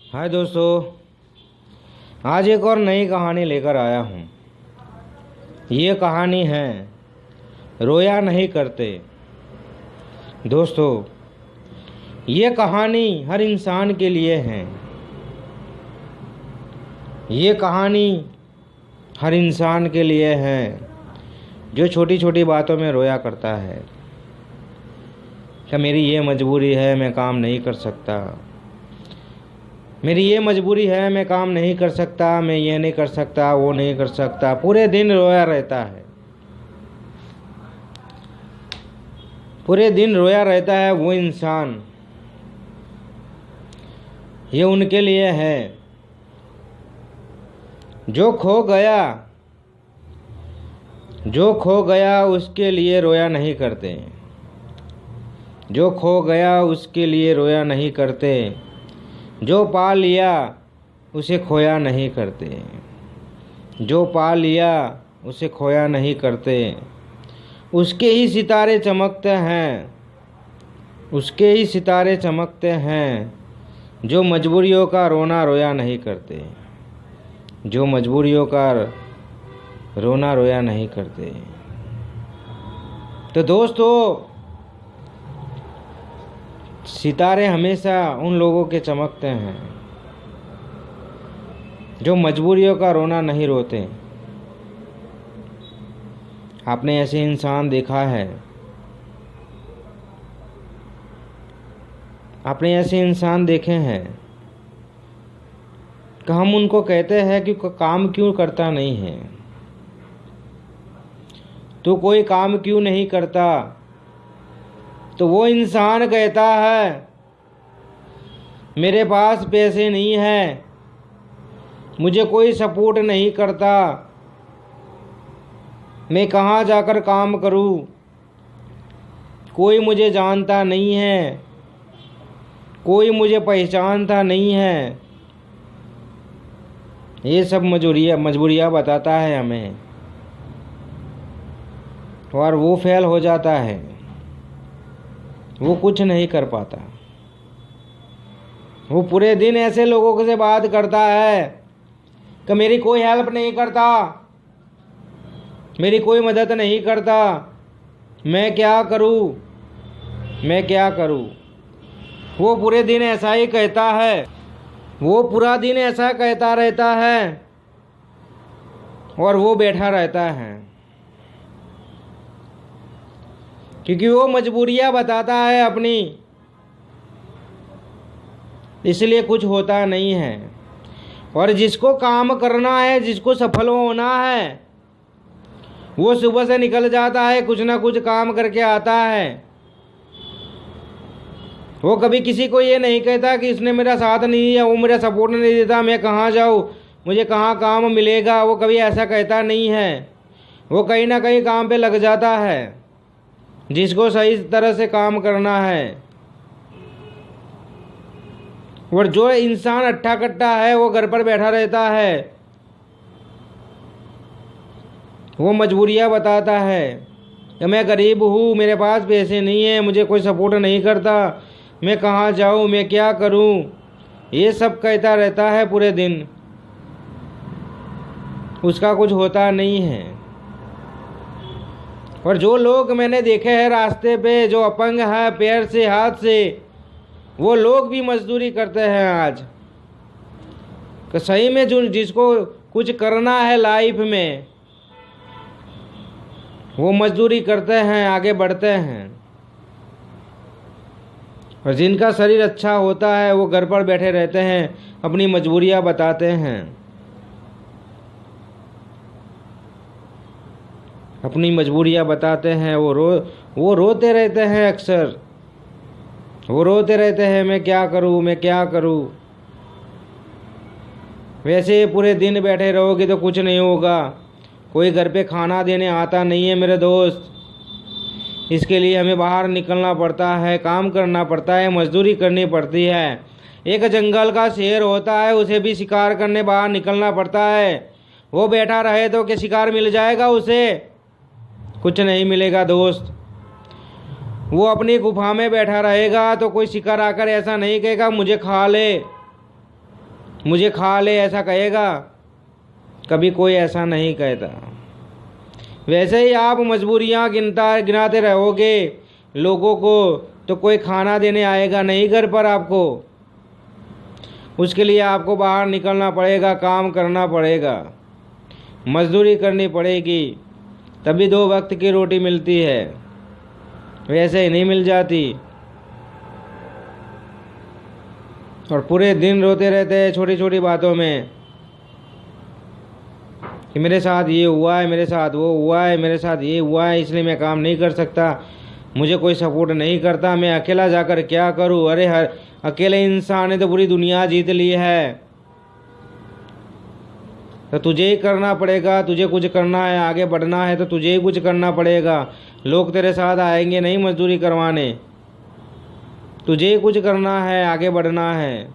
हाय दोस्तों, आज एक और नई कहानी लेकर आया हूँ। ये कहानी है रोया नहीं करते। दोस्तों, ये कहानी हर इंसान के लिए है। ये कहानी हर इंसान के लिए है जो छोटी छोटी बातों में रोया करता है कि मेरी ये मजबूरी है, मैं काम नहीं कर सकता। मेरी ये मजबूरी है, मैं काम नहीं कर सकता, मैं ये नहीं कर सकता, वो नहीं कर सकता। पूरे दिन रोया रहता है, पूरे दिन रोया रहता है वो इंसान। ये उनके लिए है जो खो गया उसके लिए रोया नहीं करते। जो खो गया उसके लिए रोया नहीं करते। जो पा लिया उसे खोया नहीं करते। जो पा लिया उसे खोया नहीं करते। उसके ही सितारे चमकते हैं, उसके ही सितारे चमकते हैं जो मजबूरियों का रोना रोया नहीं करते। जो मजबूरियों का रोना रोया नहीं करते। तो दोस्तों, सितारे हमेशा उन लोगों के चमकते हैं जो मजबूरियों का रोना नहीं रोते। आपने ऐसे इंसान देखा है? आपने ऐसे इंसान देखे हैं कि हम उनको कहते हैं कि काम क्यों करता नहीं है, तो कोई काम क्यों नहीं करता। तो वो इंसान कहता है मेरे पास पैसे नहीं है, मुझे कोई सपोर्ट नहीं करता, मैं कहाँ जाकर काम करूँ, कोई मुझे जानता नहीं है, कोई मुझे पहचानता नहीं है। ये सब मजबूरियाँ बताता है हमें, और वो फेल हो जाता है, वो कुछ नहीं कर पाता। वो पूरे दिन ऐसे लोगों से बात करता है कि मेरी कोई हेल्प नहीं करता, मेरी कोई मदद नहीं करता, मैं क्या करूं, मैं क्या करूं। वो पूरे दिन ऐसा ही कहता है, वो पूरा दिन ऐसा कहता रहता है और वो बैठा रहता है, क्योंकि वो मजबूरियां बताता है अपनी, इसलिए कुछ होता नहीं है। और जिसको काम करना है, जिसको सफल होना है, वो सुबह से निकल जाता है, कुछ ना कुछ काम करके आता है। वो कभी किसी को ये नहीं कहता कि इसने मेरा साथ नहीं दिया, वो मेरा सपोर्ट नहीं देता, मैं कहाँ जाऊँ, मुझे कहाँ काम मिलेगा। वो कभी ऐसा कहता नहीं है। वो कहीं ना कहीं काम पे लग जाता है, जिसको सही तरह से काम करना है। और जो इंसान अट्ठा कट्टा है, वो घर पर बैठा रहता है, वो मजबूरियां बताता है कि मैं गरीब हूँ, मेरे पास पैसे नहीं है, मुझे कोई सपोर्ट नहीं करता, मैं कहाँ जाऊँ, मैं क्या करूँ। ये सब कहता रहता है पूरे दिन, उसका कुछ होता नहीं है। और जो लोग मैंने देखे हैं रास्ते पे, जो अपंग है पैर से हाथ से, वो लोग भी मजदूरी करते हैं आज। कि सही में जो जिसको कुछ करना है लाइफ में, वो मजदूरी करते हैं, आगे बढ़ते हैं। और जिनका शरीर अच्छा होता है, वो घर पर बैठे रहते हैं, अपनी मजबूरियां बताते हैं, अपनी मजबूरियां बताते हैं। वो रोते रहते हैं अक्सर, वो रोते रहते हैं मैं क्या करूं, मैं क्या करूं। वैसे पूरे दिन बैठे रहोगे तो कुछ नहीं होगा। कोई घर पे खाना देने आता नहीं है मेरे दोस्त, इसके लिए हमें बाहर निकलना पड़ता है, काम करना पड़ता है, मजदूरी करनी पड़ती है। एक जंगल का शेर होता है, उसे भी शिकार करने बाहर निकलना पड़ता है। वो बैठा रहे तो क्या शिकार मिल जाएगा उसे? कुछ नहीं मिलेगा दोस्त। वो अपनी गुफा में बैठा रहेगा तो कोई शिकार आकर ऐसा नहीं कहेगा मुझे खा ले। मुझे खा ले ऐसा कहेगा? कभी कोई ऐसा नहीं कहता। वैसे ही आप मजबूरियां गिनाते रहोगे लोगों को तो कोई खाना देने आएगा नहीं घर पर आपको। उसके लिए आपको बाहर निकलना पड़ेगा, काम करना पड़ेगा, मजदूरी करनी पड़ेगी, तभी 2 वक्त की रोटी मिलती है, वैसे ही नहीं मिल जाती। और पूरे दिन रोते रहते हैं छोटी छोटी बातों में कि मेरे साथ ये हुआ है, मेरे साथ वो हुआ है, मेरे साथ ये हुआ है, इसलिए मैं काम नहीं कर सकता, मुझे कोई सपोर्ट नहीं करता, मैं अकेला जाकर क्या करूं। अरे हर अकेले इंसान ने तो पूरी दुनिया जीत ली है, तो तुझे ही करना पड़ेगा। तुझे कुछ करना है, आगे बढ़ना है तो तुझे ही कुछ करना पड़ेगा। लोग तेरे साथ आएंगे नहीं मजदूरी करवाने, तुझे ही कुछ करना है, आगे बढ़ना है।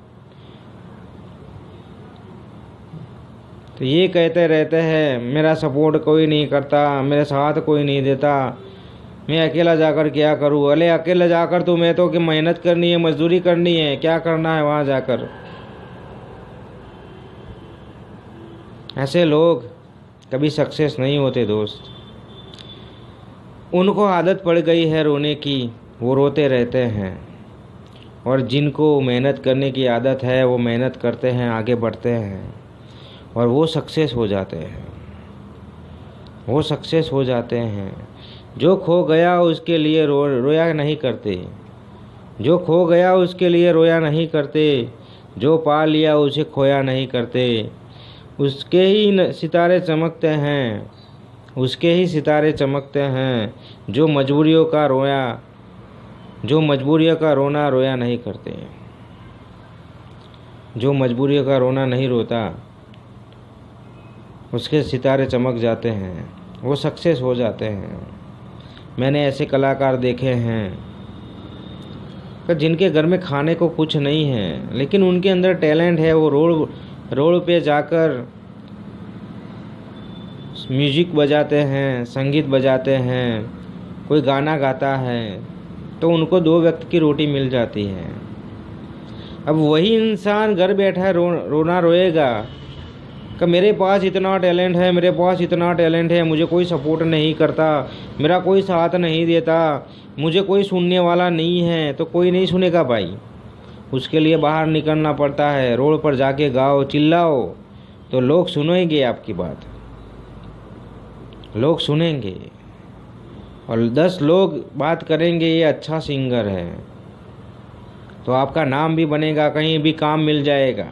तो ये कहते रहते हैं मेरा सपोर्ट कोई नहीं करता, मेरे साथ कोई नहीं देता, मैं अकेला जाकर क्या करूँ। अरे अकेला जाकर तो मैं तो कि मेहनत करनी है, मजदूरी करनी है, क्या करना है वहाँ जाकर। ऐसे लोग कभी सक्सेस नहीं होते दोस्त। उनको आदत पड़ गई है रोने की, वो रोते रहते हैं। और जिनको मेहनत करने की आदत है वो मेहनत करते हैं, आगे बढ़ते हैं और वो सक्सेस हो जाते हैं, वो सक्सेस हो जाते हैं। जो खो गया उसके लिए रोया नहीं करते, जो खो गया उसके लिए रोया नहीं करते, जो पा लिया उसे खोया नहीं करते। उसके ही सितारे चमकते हैं, उसके ही सितारे चमकते हैं, जो मजबूरियों का रोना रोया नहीं करते। जो मजबूरियों का रोना नहीं रोता उसके सितारे चमक जाते हैं, वो सक्सेस हो जाते हैं। मैंने ऐसे कलाकार देखे हैं कि जिनके घर में खाने को कुछ नहीं है लेकिन उनके अंदर टैलेंट है। वो रोड पे जाकर म्यूजिक बजाते हैं, संगीत बजाते हैं, कोई गाना गाता है तो उनको 2 वक्त की रोटी मिल जाती है। अब वही इंसान घर बैठा रोना रोएगा कि मेरे पास इतना टैलेंट है, मेरे पास इतना टैलेंट है, मुझे कोई सपोर्ट नहीं करता, मेरा कोई साथ नहीं देता, मुझे कोई सुनने वाला नहीं है। तो कोई नहीं सुनेगा भाई, उसके लिए बाहर निकलना पड़ता है। रोड पर जाके गाओ, चिल्लाओ तो लोग सुनेंगे आपकी बात, लोग सुनेंगे और 10 लोग बात करेंगे ये अच्छा सिंगर है, तो आपका नाम भी बनेगा, कहीं भी काम मिल जाएगा।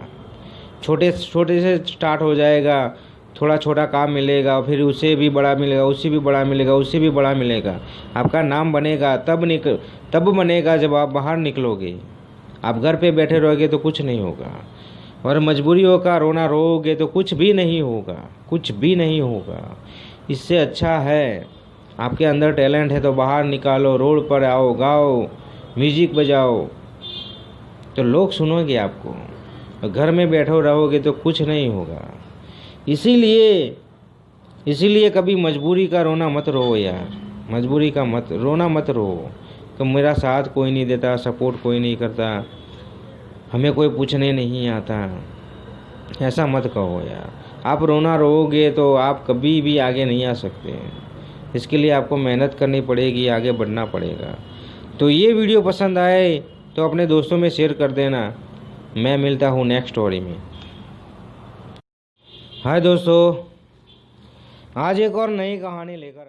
छोटे छोटे से स्टार्ट हो जाएगा, थोड़ा छोटा काम मिलेगा, फिर उससे भी बड़ा मिलेगा, उससे भी बड़ा मिलेगा, उससे भी बड़ा मिलेगा। आपका नाम बनेगा तब बनेगा जब आप बाहर निकलोगे। आप घर पे बैठे रहोगे तो कुछ नहीं होगा, और मजबूरियों का रोना रोओगे तो कुछ भी नहीं होगा, कुछ भी नहीं होगा। इससे अच्छा है आपके अंदर टैलेंट है तो बाहर निकालो, रोड पर आओ, गाओ, म्यूजिक बजाओ तो लोग सुनोगे आपको। घर में बैठो रहोगे तो कुछ नहीं होगा। इसीलिए कभी मजबूरी का रोना मत रो यार, मजबूरी का रोना मत रो कि मेरा साथ कोई नहीं देता, सपोर्ट कोई नहीं करता, हमें कोई पूछने नहीं आता। ऐसा मत कहो यार। आप रोना रोओगे तो आप कभी भी आगे नहीं आ सकते। इसके लिए आपको मेहनत करनी पड़ेगी, आगे बढ़ना पड़ेगा। तो ये वीडियो पसंद आए तो अपने दोस्तों में शेयर कर देना। मैं मिलता हूँ नेक्स्ट स्टोरी में। हाय दोस्तों, आज एक और नई कहानी लेकर